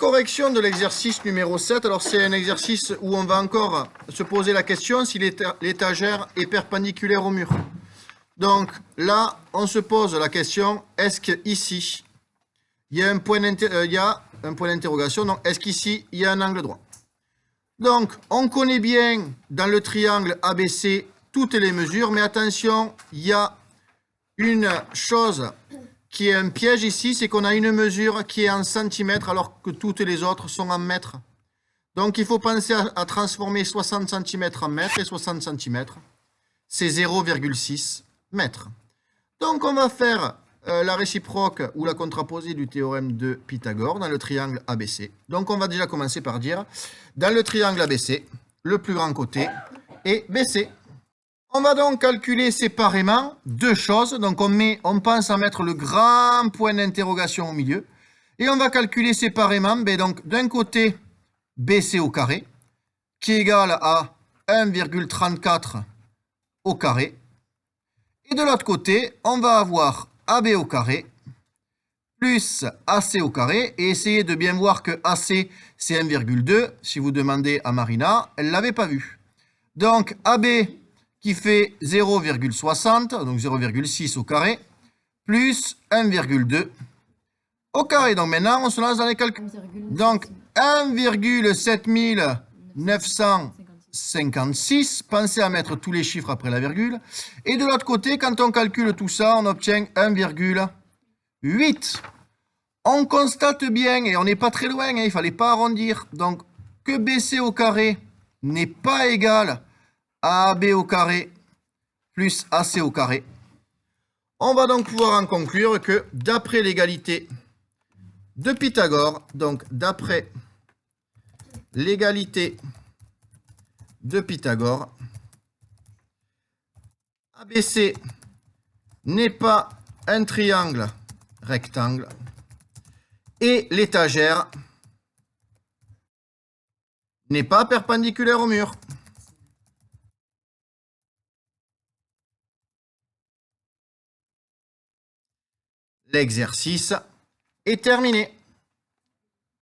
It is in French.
correction de l'exercice numéro 7. Alors, c'est un exercice où on va encore se poser la question si l'étagère est perpendiculaire au mur. Donc, là, on se pose la question, est-ce qu'ici, il y a un point d'interrogation. Donc, est-ce qu'ici, il y a un angle droit? Donc, on connaît bien dans le triangle ABC toutes les mesures, mais attention, il y a une chose qui est un piège ici, c'est qu'on a une mesure qui est en centimètres alors que toutes les autres sont en mètres. Donc, il faut penser à transformer 60 cm en mètres et 60 cm, c'est 0,6 mètres. Donc, on va faire la réciproque ou la contraposée du théorème de Pythagore dans le triangle ABC. Donc, on va déjà commencer par dire, dans le triangle ABC, le plus grand côté est BC. On va donc calculer séparément deux choses. Donc, on pense à mettre le grand point d'interrogation au milieu. Et on va calculer séparément, donc d'un côté, BC au carré, qui est égal à 1,34 au carré. Et de l'autre côté, on va avoir AB au carré plus AC au carré. Et essayez de bien voir que AC, c'est 1,2. Si vous demandez à Marina, elle ne l'avait pas vu. Donc, AB qui fait 0,60, donc 0,6 au carré, plus 1,2 au carré. Donc maintenant, on se lance dans les calculs. Donc 1,7956, pensez à mettre tous les chiffres après la virgule. Et de l'autre côté, quand on calcule tout ça, on obtient 1,8. On constate bien, et on n'est pas très loin, il ne fallait pas arrondir, donc que BC au carré n'est pas égal à AB au carré plus AC au carré. On va donc pouvoir en conclure que d'après l'égalité de Pythagore, donc d'après l'égalité de Pythagore, ABC n'est pas un triangle rectangle et l'étagère n'est pas perpendiculaire au mur. L'exercice est terminé.